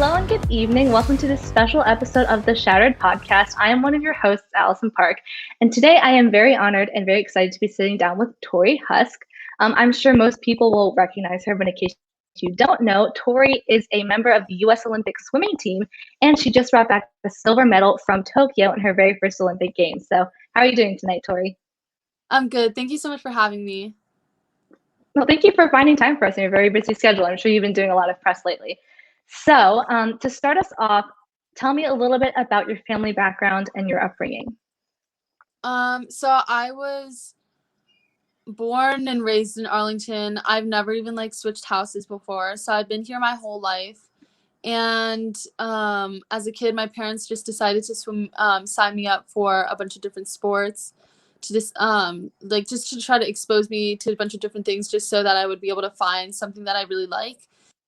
Hello and good evening. Welcome to this special episode of the Shattered Podcast. I am one of your hosts, Allyson Park, and today I am very honored and very excited to be sitting down with Torri Huske. I'm sure most people will recognize her, but in case you don't know, Torri is a member of the US Olympic swimming team, and she just brought back the silver medal from Tokyo in her very first Olympic Games. So, how are you doing tonight, Torri? I'm good. Thank you so much for having me. Well, thank you for finding time for us in your very busy schedule. I'm sure you've been doing a lot of press lately. So, to start us off, tell me a little bit about your family background and your upbringing. So I was born and raised in Arlington. I've never even switched houses before. So I've been here my whole life. And as a kid, my parents just decided to sign me up for a bunch of different sports to just just to try to expose me to a bunch of different things just so that I would be able to find something that I really like.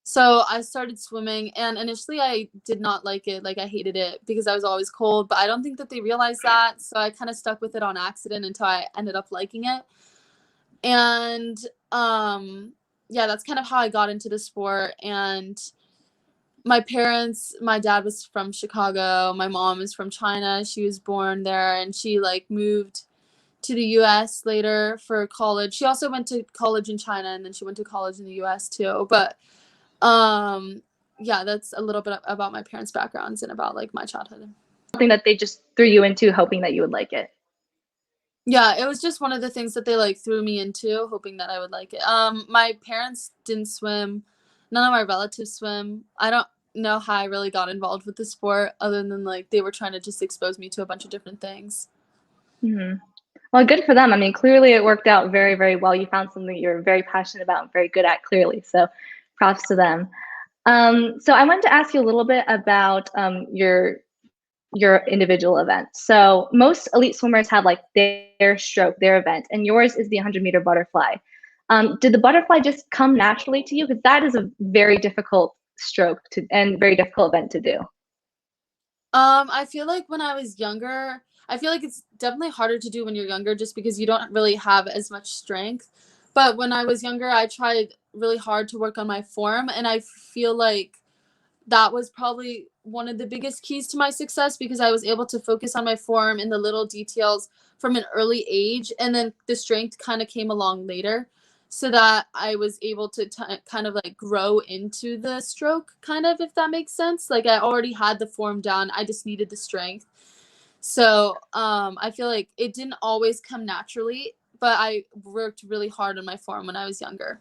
So I started swimming, and initially I did not like it. I hated it because I was always cold, but I don't think that they realized that. So I kind of stuck with it on accident until I ended up liking it. And yeah, that's kind of how I got into the sport. And my dad was from Chicago. My mom is from China. She was born there, and she moved to the US later for college. She also went to college in China, and then she went to college in the US too. But yeah, that's a little bit about my parents' backgrounds and about my childhood. Something that they just threw you into hoping that you would like it. Yeah, it was just one of the things that they threw me into hoping that I would like it. My parents didn't swim. None of my relatives swim. I don't know how I really got involved with the sport other than they were trying to just expose me to a bunch of different things. Mm-hmm. Well, good for them. I mean, clearly it worked out very, very well. You found something you're very passionate about and very good at, clearly. So props to them. So I wanted to ask you a little bit about your individual event. So most elite swimmers have their stroke, their event, and yours is the 100-meter butterfly. Did the butterfly just come naturally to you? Because that is a very difficult stroke and very difficult event to do. I feel like when I was younger, I feel like it's definitely harder to do when you're younger just because you don't really have as much strength. But when I was younger, I tried really hard to work on my form, and I feel like that was probably one of the biggest keys to my success because I was able to focus on my form and the little details from an early age, and then the strength kind of came along later so that I was able to kind of grow into the stroke, kind of, if that makes sense. I already had the form down, I just needed the strength. So I feel like it didn't always come naturally, but I worked really hard on my form when I was younger.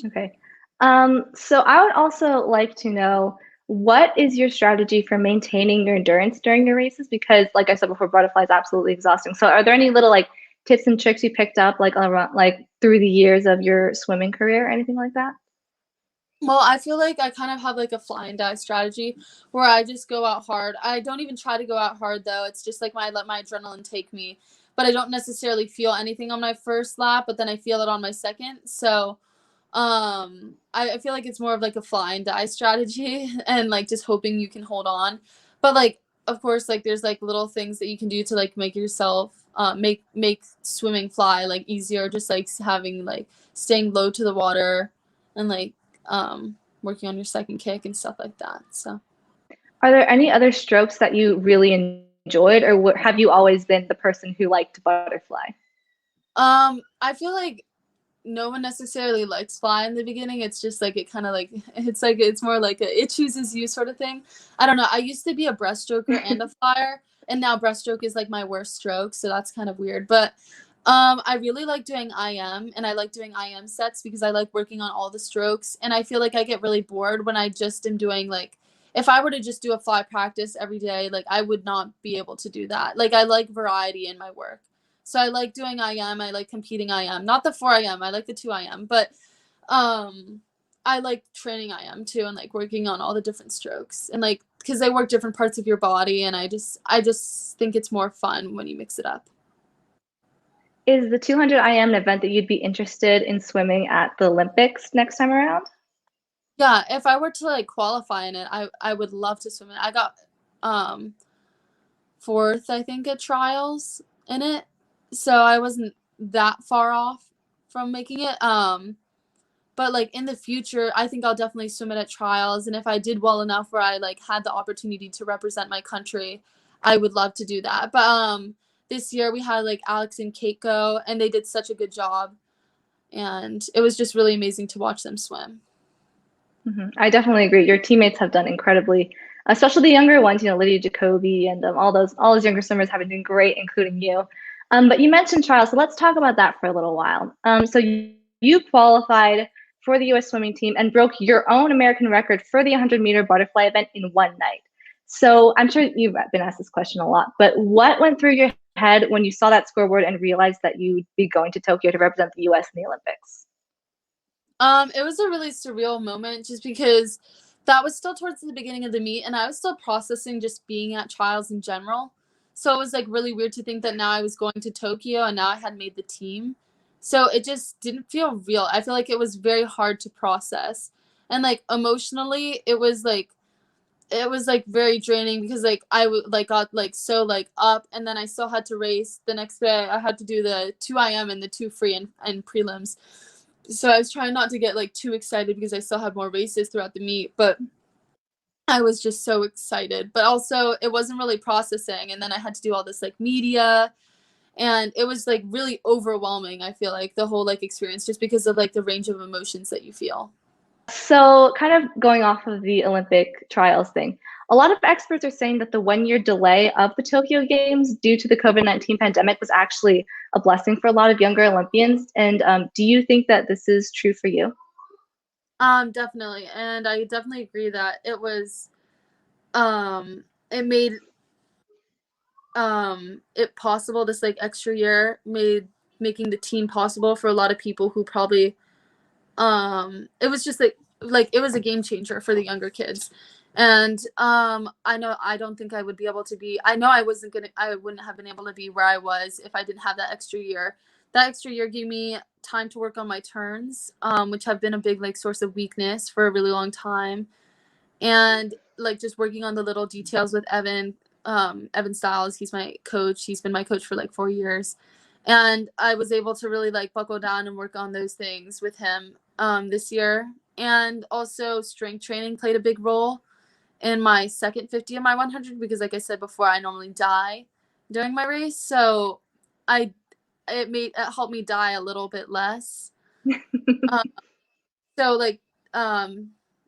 Okay. So I would also like to know, what is your strategy for maintaining your endurance during your races? Because, like I said before, butterfly is absolutely exhausting. So are there any little tips and tricks you picked up around through the years of your swimming career or anything like that? Well, I feel like I kind of have a fly and die strategy where I just go out hard. I don't even try to go out hard though. It's just I let my adrenaline take me, but I don't necessarily feel anything on my first lap, but then I feel it on my second. So I feel like it's more of a fly and die strategy and just hoping you can hold on. But of course there's little things that you can do to make yourself make swimming fly easier, just having staying low to the water and working on your second kick and stuff like that. So Are there any other strokes that you really enjoyed, or have you always been the person who liked butterfly? I feel like no one necessarily likes fly in the beginning. It's just it kind of it's more it chooses you sort of thing. I don't know. I used to be a breaststroker and a flyer, and now breaststroke is my worst stroke, so that's kind of weird. But I really like doing IM, and I like doing IM sets because I like working on all the strokes, and I feel like I get really bored when I just am doing if I were to just do a fly practice every day, I would not be able to do that. I like variety in my work. So I like doing IM. I like competing IM. Not the 4 IM. I like the 2 IM. But I like training IM too and working on all the different strokes. And because they work different parts of your body. And I just think it's more fun when you mix it up. Is the 200 IM an event that you'd be interested in swimming at the Olympics next time around? Yeah, if I were to qualify in it, I would love to swim it. I got fourth, I think, at trials in it. So I wasn't that far off from making it. But like in the future, I think I'll definitely swim it at trials. And if I did well enough where I like had the opportunity to represent my country, I would love to do that. But this year we had like Alex and Kate go, and they did such a good job. And it was just really amazing to watch them swim. I definitely agree. Your teammates have done incredibly, especially the younger ones. You know, Lydia Jacoby and all those younger swimmers have been doing great, including you. But you mentioned trials, so let's talk about that for a little while. So you qualified for the U.S. swimming team and broke your own American record for the 100-meter butterfly event in one night. So I'm sure you've been asked this question a lot, but what went through your head when you saw that scoreboard and realized that you'd be going to Tokyo to represent the U.S. in the Olympics? It was a really surreal moment just because that was still towards the beginning of the meet, and I was still processing just being at trials in general. So it was like really weird to think that now I was going to Tokyo and now I had made the team. So it just didn't feel real. I feel like it was very hard to process. And like emotionally, it was very draining because like got like so like up, and then I still had to race the next day. I had to do the 2 IM and the 2 free and prelims. So I was trying not to get like too excited because I still had more races throughout the meet, but I was just so excited. But also it wasn't really processing, and then I had to do all this like media, and it was like really overwhelming. I feel like the whole like experience just because of like the range of emotions that you feel. So, kind of going off of the Olympic trials thing, a lot of experts are saying that the 1 year delay of the Tokyo Games due to the COVID-19 pandemic was actually a blessing for a lot of younger Olympians. And do you think that this is true for you? Definitely. And I definitely agree that it was it made it possible. This like extra year made making the team possible for a lot of people who probably it was just like it was a game changer for the younger kids. And I know I don't think I would be able to be I know I wouldn't have been able to be where I was if I didn't have that extra year. That extra year gave me time to work on my turns, which have been a big like source of weakness for a really long time. And like just working on the little details with Evan Styles. He's my coach. He's been my coach for like 4 years, and I was able to really like buckle down and work on those things with him this year. And also strength training played a big role in my second 50 of my 100 because like I said before, I normally die during my race, so I it helped me die a little bit less. um, so like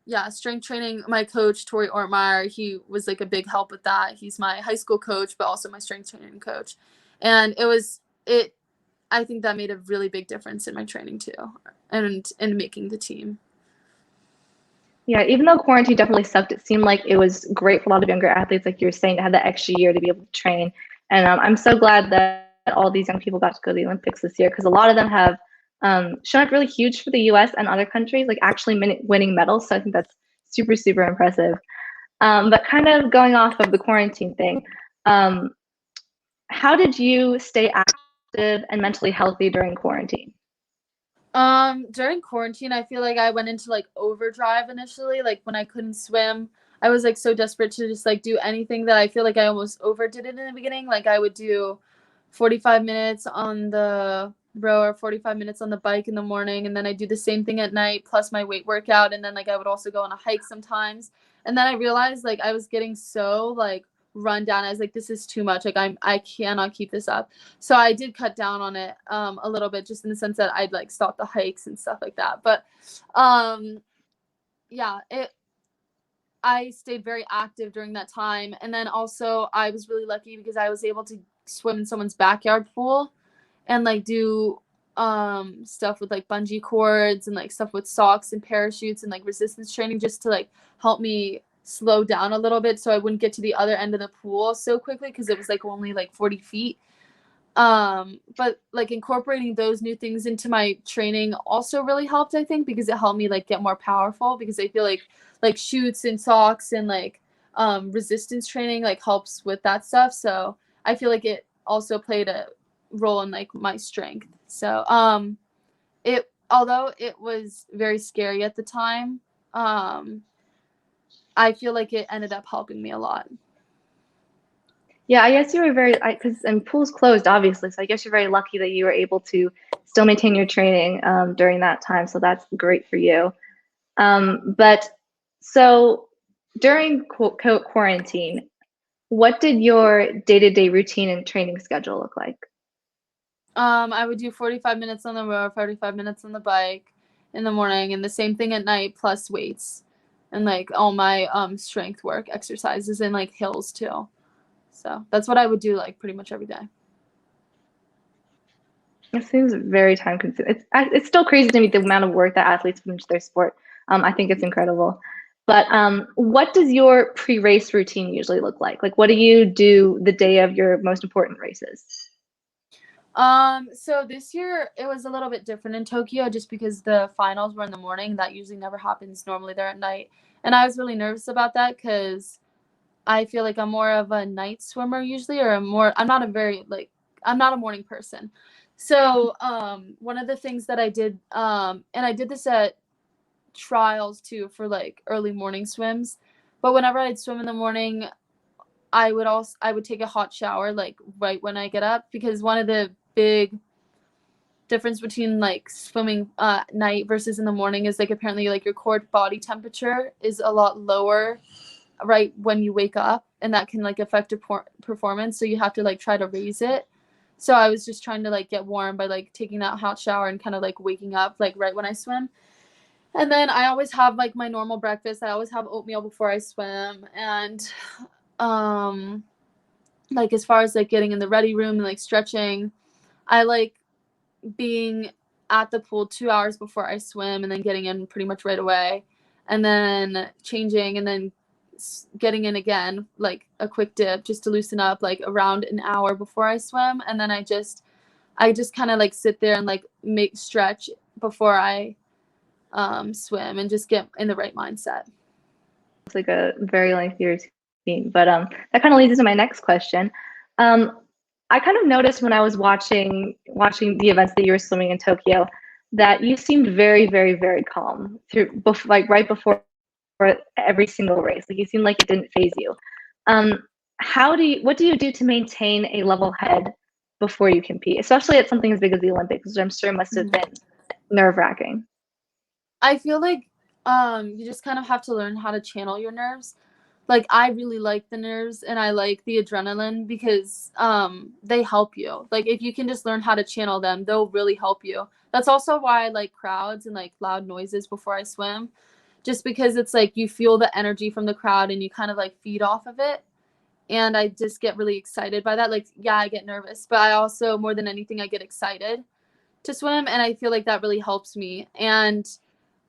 yeah, strength training, my coach Tori Ortmeyer, he was like a big help with that. He's my high school coach but also my strength training coach, and it I think that made a really big difference in my training too, and in making the team. Yeah, even though quarantine definitely sucked, it seemed like it was great for a lot of younger athletes, like you were saying, to have that extra year to be able to train. And I'm so glad that all these young people got to go to the Olympics this year because a lot of them have shown up really huge for the U.S. and other countries, like actually winning medals. So I think that's super, super impressive. But kind of going off of the quarantine thing, um, how did you stay active and mentally healthy during quarantine? During quarantine, I feel like I went into like overdrive initially. Like when I couldn't swim, I was like so desperate to just like do anything that I feel like I almost overdid it in the beginning. Like I would do 45 minutes on the row or 45 minutes on the bike in the morning, and then I do the same thing at night plus my weight workout, and then like I would also go on a hike sometimes. And then I realized like I was getting so like run down. I was like, this is too much. Like I cannot keep this up. So I did cut down on it a little bit, just in the sense that I'd like stop the hikes and stuff like that. But yeah, I stayed very active during that time. And then also I was really lucky because I was able to swim in someone's backyard pool and like do stuff with like bungee cords and like stuff with socks and parachutes and like resistance training just to like help me slow down a little bit so I wouldn't get to the other end of the pool so quickly because it was like only like 40 feet. But like incorporating those new things into my training also really helped, I think, because it helped me like get more powerful, because I feel like shoots and socks and like resistance training like helps with that stuff. So I feel like it also played a role in like my strength. So it although it was very scary at the time, I feel like it ended up helping me a lot. Yeah, I guess you were very, because and pool's closed, obviously. So I guess you're very lucky that you were able to still maintain your training during that time. So that's great for you. But so during quarantine, what did your day-to-day routine and training schedule look like? I would do 45 minutes on the road, 45 minutes on the bike in the morning, and the same thing at night, plus weights and like all my strength work exercises and like hills too. So that's what I would do like pretty much every day. It seems very time consuming. It's still crazy to me the amount of work that athletes put into their sport. I think it's incredible. But what does your pre-race routine usually look like? Like, what do you do the day of your most important races? So this year it was a little bit different in Tokyo just because the finals were in the morning. That usually never happens. Normally they're at night. And I was really nervous about that because I feel like I'm more of a night swimmer usually, or I'm not a very like I'm not a morning person. So one of the things that I did, and I did this at trials too for like early morning swims, but whenever I'd swim in the morning, I would take a hot shower like right when I get up, because one of the big difference between like swimming night versus in the morning is like apparently like your core body temperature is a lot lower right when you wake up, and that can like affect your performance, so you have to like try to raise it. So I was just trying to like get warm by like taking that hot shower and kind of like waking up like right when I swim. And then I always have like my normal breakfast. I always have oatmeal before I swim. And um like as far as like getting in the ready room and like stretching, I like being at the pool 2 hours before I swim and then getting in pretty much right away, and then changing, and then getting in again, like a quick dip just to loosen up like around an hour before I swim. And then I just kind of like sit there and like make stretch before I swim and just get in the right mindset. It's like a very lengthy routine, but that kind of leads into my next question. Um, I kind of noticed when I was watching the events that you were swimming in Tokyo that you seemed very, very, very calm like right before every single race. Like you seemed like it didn't phase you. Um, what do you do to maintain a level head before you compete, especially at something as big as the Olympics, which I'm sure must have been nerve-wracking? I feel like you just kind of have to learn how to channel your nerves. Like I really like the nerves and I like the adrenaline because they help you. Like if you can just learn how to channel them, they'll really help you. That's also why I like crowds and like loud noises before I swim. Just because it's like you feel the energy from the crowd and you kind of like feed off of it. And I just get really excited by that. Like, yeah, I get nervous, but I also, more than anything, I get excited to swim. And I feel like that really helps me. And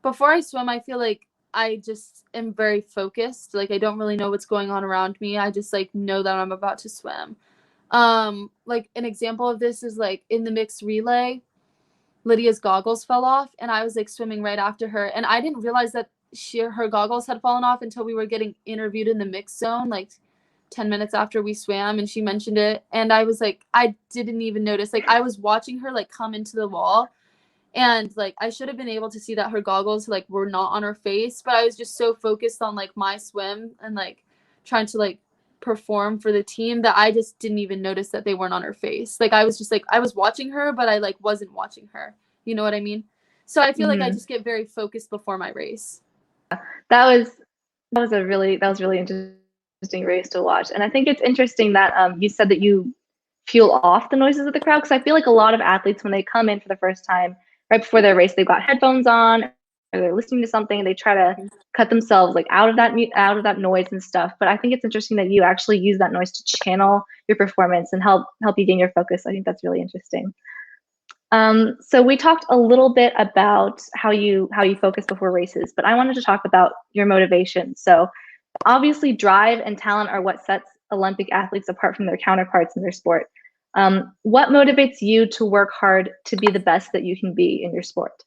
before I swim, I feel like I just am very focused. Like I don't really know what's going on around me. I just like know that I'm about to swim. Like an example of this is like in the mixed relay, Lydia's goggles fell off and I was like swimming right after her, and I didn't realize that her goggles had fallen off until we were getting interviewed in the mixed zone like 10 minutes after we swam, and she mentioned it, and I was like I didn't even notice. Like I was watching her like come into the wall, and like I should have been able to see that her goggles like were not on her face, but I was just so focused on like my swim and like trying to like perform for the team that I just didn't even notice that they weren't on her face. Like I was just like I was watching her, but I like wasn't watching her. You know what I mean? So I feel like I Mm-hmm. just get very focused before my race. That was that was really interesting race to watch. And I think it's interesting that you said that you feel off the noises of the crowd, because I feel like a lot of athletes when they come in for the first time, right before their race, they've got headphones on or they're listening to something, and they try to cut themselves like out of that noise and stuff. But I think it's interesting that you actually use that noise to channel your performance and help you gain your focus. I think that's really interesting. So we talked a little bit about how you focus before races, but I wanted to talk about your motivation. So obviously, drive and talent are what sets Olympic athletes apart from their counterparts in their sport. What motivates you to work hard to be the best that you can be in your sport?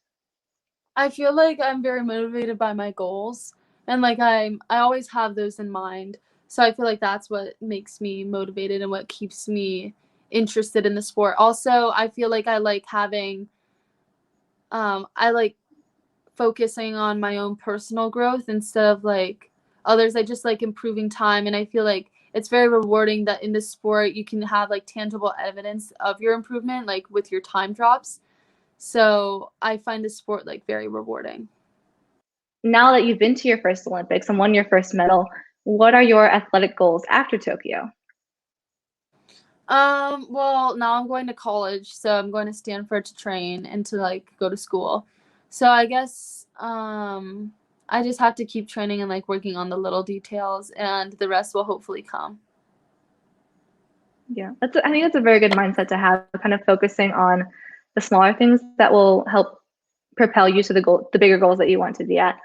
I feel like I'm very motivated by my goals, and like I always have those in mind. So I feel like that's what makes me motivated and what keeps me interested in the sport. Also, I feel like I like having I like focusing on my own personal growth instead of like others. I just like improving time, and I feel like it's very rewarding that in this sport you can have like tangible evidence of your improvement, like with your time drops. So I find this sport like very rewarding. Now that you've been to your first Olympics and won your first medal, what are your athletic goals after Tokyo? Well, now I'm going to college, so I'm going to Stanford to train and to like go to school. So I guess I just have to keep training and like working on the little details, and the rest will hopefully come. Yeah, I think that's a very good mindset to have, kind of focusing on the smaller things that will help propel you to the bigger goals that you want to be at.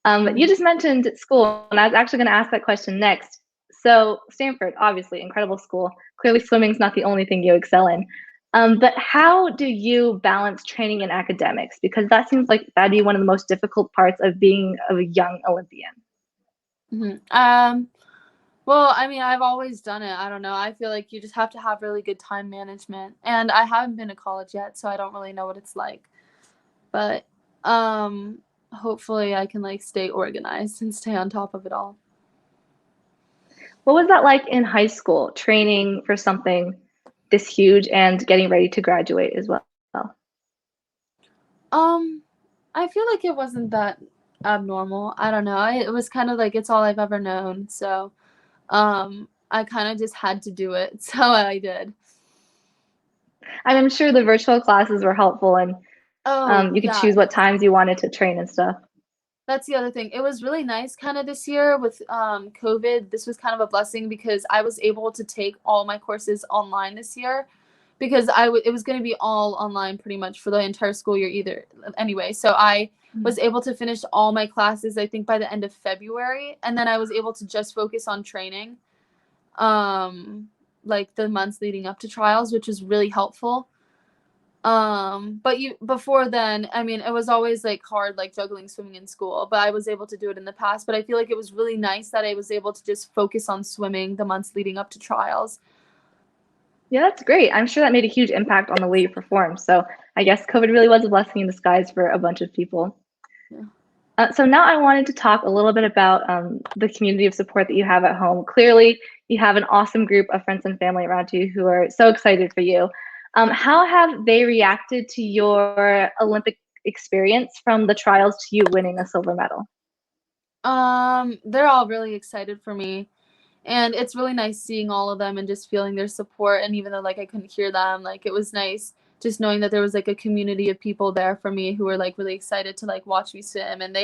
You just mentioned school, and I was actually going to ask that question next. So Stanford, obviously, incredible school. Clearly, swimming's not the only thing you excel in. But how do you balance training and academics? Because that seems like that'd be one of the most difficult parts of being a young Olympian. Well, I mean, I've always done it. I don't know. I feel like you just have to have really good time management. And I haven't been to college yet, so I don't really know what it's like. But hopefully I can like stay organized and stay on top of it all. What was that like in high school, training for something this huge and getting ready to graduate as well? I feel like it wasn't that abnormal. I don't know. It was kind of like it's all I've ever known. So I kind of just had to do it. So I did. I'm sure the virtual classes were helpful, and Oh, you could yeah. choose what times you wanted to train and stuff. That's the other thing. It was really nice kind of this year with COVID. This was kind of a blessing because I was able to take all my courses online this year because it was going to be all online pretty much for the entire school year either anyway. So I was able to finish all my classes I think by the end of February, and then I was able to just focus on training like the months leading up to trials, which was really helpful. But before then, I mean, it was always like hard, like juggling swimming in school, but I was able to do it in the past. But I feel like it was really nice that I was able to just focus on swimming the months leading up to trials. Yeah, that's great. I'm sure that made a huge impact on the way you perform. So I guess COVID really was a blessing in disguise for a bunch of people. Yeah. So now I wanted to talk a little bit about the community of support that you have at home. Clearly, you have an awesome group of friends and family around you who are so excited for you. How have they reacted to your Olympic experience from the trials to you winning a silver medal? They're all really excited for me. And it's really nice seeing all of them and just feeling their support. And even though like I couldn't hear them, like it was nice just knowing that there was like a community of people there for me who were like really excited to like watch me swim. And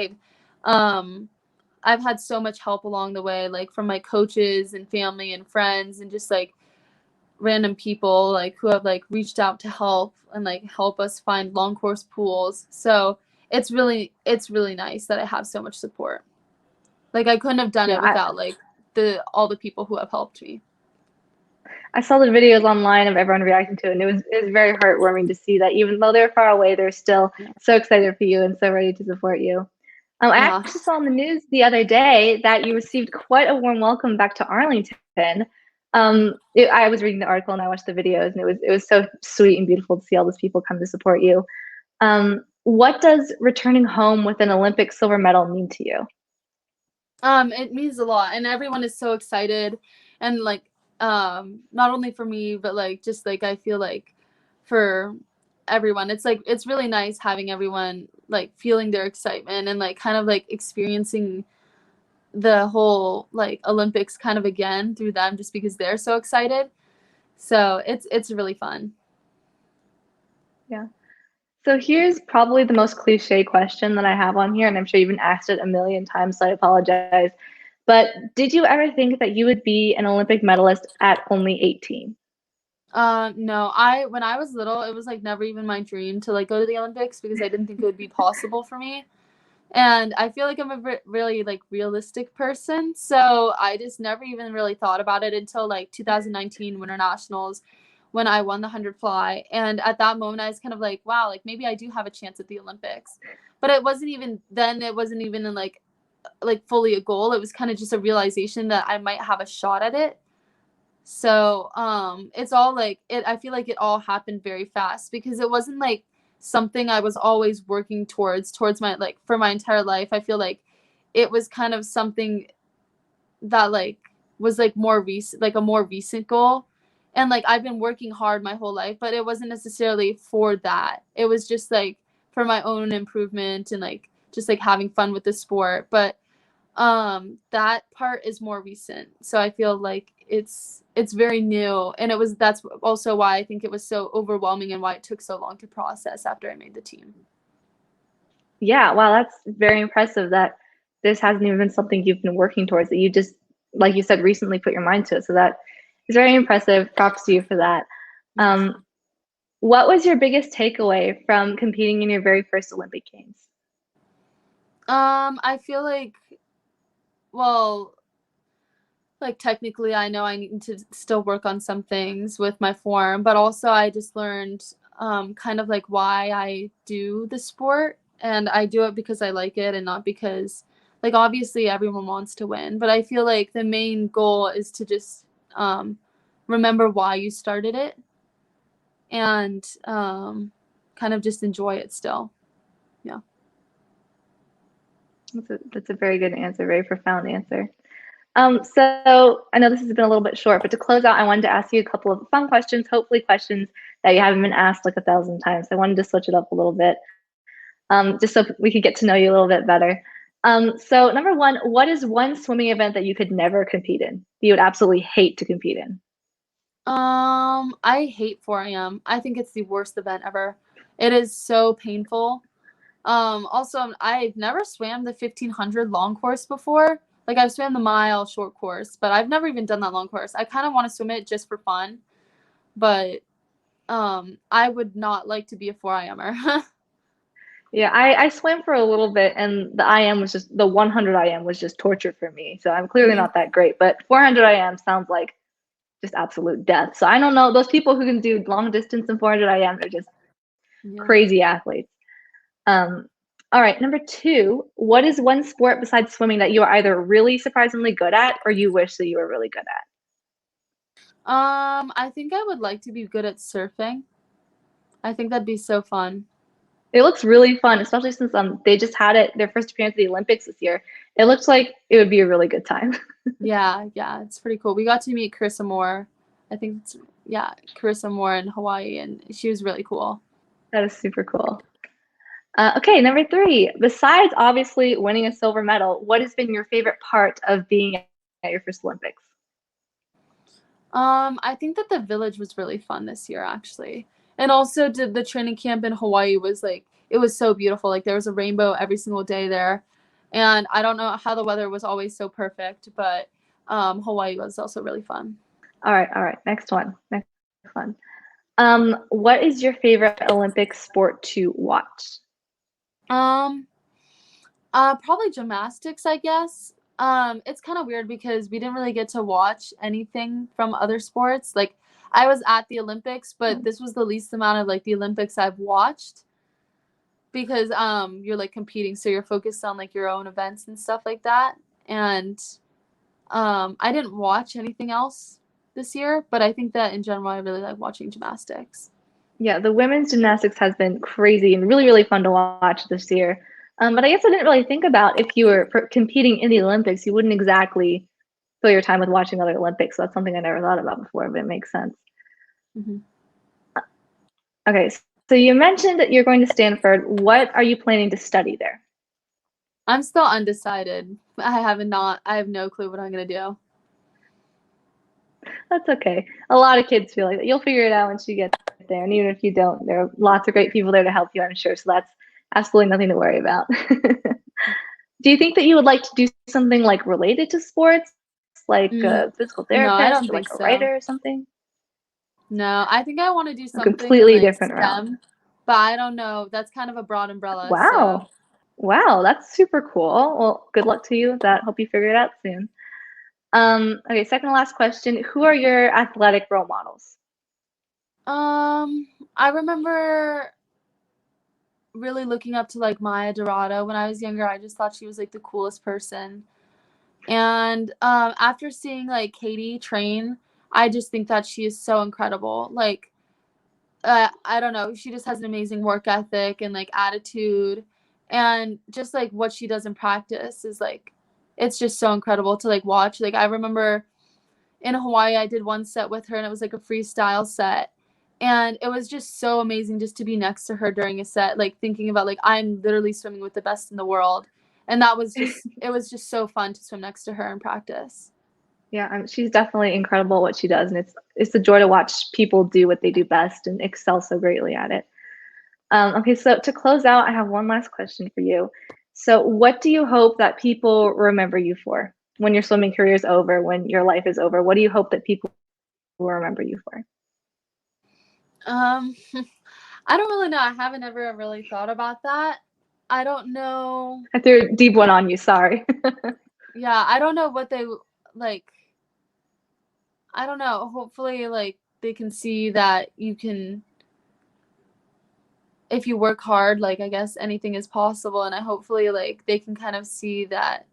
I've had so much help along the way, like from my coaches and family and friends and just like random people like who have like reached out to help and like help us find long course pools. So it's really nice that I have so much support. Like I couldn't have done Yeah, it without like all the people who have helped me. I saw the videos online of everyone reacting to it, and it was very heartwarming to see that even though they're far away, they're still so excited for you and so ready to support you. I Yeah. actually saw on the news the other day that you received quite a warm welcome back to Arlington. I was reading the article and I watched the videos, and it was so sweet and beautiful to see all those people come to support you. What does returning home with an Olympic silver medal mean to you? It means a lot, and everyone is so excited, and like not only for me but like just like I feel like for everyone it's like it's really nice having everyone like feeling their excitement and like kind of like experiencing the whole like Olympics kind of again through them just because they're so excited. So it's really fun. Yeah. So here's probably the most cliche question that I have on here, and I'm sure you've been asked it a million times, so I apologize. But did you ever think that you would be an Olympic medalist at only 18? No, when I was little, it was like never even my dream to like go to the Olympics because I didn't think it would be possible for me. And I feel like I'm a really like realistic person, so I just never even really thought about it until like 2019 Winter Nationals when I won the 100 fly. And at that moment, I was kind of like, wow, like maybe I do have a chance at the Olympics. But it wasn't even then. It wasn't even in like fully a goal. It was kind of just a realization that I might have a shot at it. So it's all like it. I feel like it all happened very fast because it wasn't like something I was always working towards my like for my entire life. I feel like it was kind of something that like was like more recent, like a more recent goal. And like I've been working hard my whole life, but it wasn't necessarily for that. It was just like for my own improvement and like just like having fun with the sport. But that part is more recent. So I feel like it's very new, and that's also why I think it was so overwhelming and why it took so long to process after I made the team. Yeah, wow, that's very impressive that this hasn't even been something you've been working towards, that you just, like you said, recently put your mind to it. So that is very impressive. Props to you for that. What was your biggest takeaway from competing in your very first Olympic Games? I feel like, well, like technically I know I need to still work on some things with my form, but also I just learned kind of like why I do the sport, and I do it because I like it and not because, like, obviously everyone wants to win, but I feel like the main goal is to just remember why you started it and kind of just enjoy it still. Yeah. That's a very good answer, very profound answer. So I know this has been a little bit short, but to close out, I wanted to ask you a couple of fun questions, hopefully questions that you haven't been asked like 1,000 times. I wanted to switch it up a little bit, just so we could get to know you a little bit better. So number one, what is one swimming event that you could never compete in, that you would absolutely hate to compete in? I hate 4 a.m. I think it's the worst event ever. It is so painful. Also, I've never swam the 1500 long course before. Like, I've swam the mile short course, but I've never even done that long course. I kind of want to swim it just for fun, but I would not like to be a 4 IMer. Yeah, I swam for a little bit, and the IM was just, the 100 IM was just torture for me. So I'm clearly not that great, but 400 IM sounds like just absolute death. So I don't know, those people who can do long distance and 400 IM are just Yeah. crazy athletes. All right, number two, what is one sport besides swimming that you are either really surprisingly good at or you wish that you were really good at? I think I would like to be good at surfing. I think that'd be so fun. It looks really fun, especially since they just had it their first appearance at the Olympics this year. It looks like it would be a really good time. Yeah, it's pretty cool. We got to meet Carissa Moore. I think it's, yeah, Carissa Moore in Hawaii, and she was really cool. That is super cool. Okay, number three, besides obviously winning a silver medal, what has been your favorite part of being at your first Olympics? I think that the village was really fun this year, actually. And also the training camp in Hawaii was like, it was so beautiful. Like, there was a rainbow every single day there. And I don't know how the weather was always so perfect, but Hawaii was also really fun. All right. Next one. What is your favorite Olympic sport to watch? Um, Probably gymnastics, I guess. It's kind of weird because we didn't really get to watch anything from other sports. Like, I was at the Olympics, but this was the least amount of like the Olympics I've watched because you're like competing, so you're focused on like your own events and stuff like that. And I didn't watch anything else this year, but I think that in general I really like watching gymnastics. Yeah, the women's gymnastics has been crazy and really, really fun to watch this year. But I guess I didn't really think about if you were competing in the Olympics, you wouldn't exactly fill your time with watching other Olympics. So that's something I never thought about before, but it makes sense. Mm-hmm. Okay, so you mentioned that you're going to Stanford. What are you planning to study there? I'm still undecided. I have no clue what I'm gonna do. That's okay. A lot of kids feel like that. You'll figure it out once you get there. And even if you don't, there are lots of great people there to help you, I'm sure. So that's absolutely nothing to worry about. Do you think that you would like to do something like related to sports, like a physical No, I therapist don't or like think a so. writer or something? No, I think I want to do A something in completely like different route. STEM, but I don't know. That's kind of a broad umbrella. So, Wow. Wow, that's super cool. Well, good luck to you with that. Hope you figure it out soon. Okay, second to last question. Who are your athletic role models? I remember really looking up to like Maya Dorado when I was younger. I just thought she was like the coolest person. And after seeing like Katie train, I just think that she is so incredible. Like, I don't know, she just has an amazing work ethic and like attitude, and just like what she does in practice is like, it's just so incredible to like watch. Like, I remember in Hawaii, I did one set with her, and it was like a freestyle set. And it was just so amazing just to be next to her during a set, like thinking about like I'm literally swimming with the best in the world. And that was just, it was just so fun to swim next to her in practice. Yeah, she's definitely incredible what she does, and it's a joy to watch people do what they do best and excel so greatly at it. Okay, so to close out, I have one last question for you. So, what do you hope that people remember you for when your swimming career is over, when your life is over? What do you hope that people will remember you for? Um, I don't really know. I haven't ever really thought about that. I don't know. I threw a deep one on you. Sorry. Yeah, I don't know what they like. I don't know. Hopefully, like they can see that you can, if you work hard, like I guess anything is possible. And I hopefully like they can kind of see that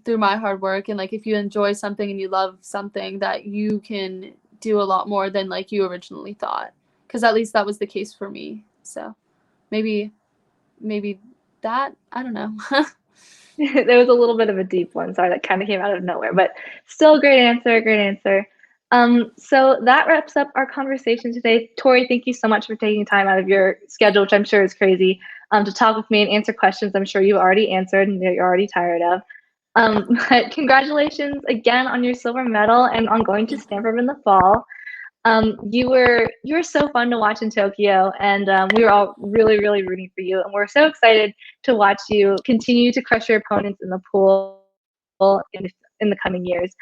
through my hard work, and like if you enjoy something and you love something, that you can do a lot more than like you originally thought. Because at least that was the case for me. So maybe that, I don't know. There was a little bit of a deep one. Sorry, that kind of came out of nowhere, but still great answer. Great answer. So that wraps up our conversation today. Torri, thank you so much for taking time out of your schedule, which I'm sure is crazy, to talk with me and answer questions I'm sure you've already answered and that you're already tired of. But congratulations again on your silver medal and on going to Stanford in the fall. You were so fun to watch in Tokyo, and we were all really, really rooting for you. And we're so excited to watch you continue to crush your opponents in the pool in the coming years.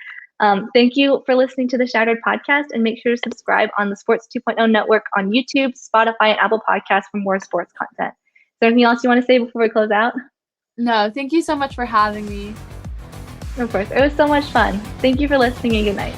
Thank you for listening to the Shattered podcast, and make sure to subscribe on the Sports 2.0 network on YouTube, Spotify, and Apple Podcasts for more sports content. Is there anything else you want to say before we close out? No, thank you so much for having me. Of course, it was so much fun. Thank you for listening, and good night.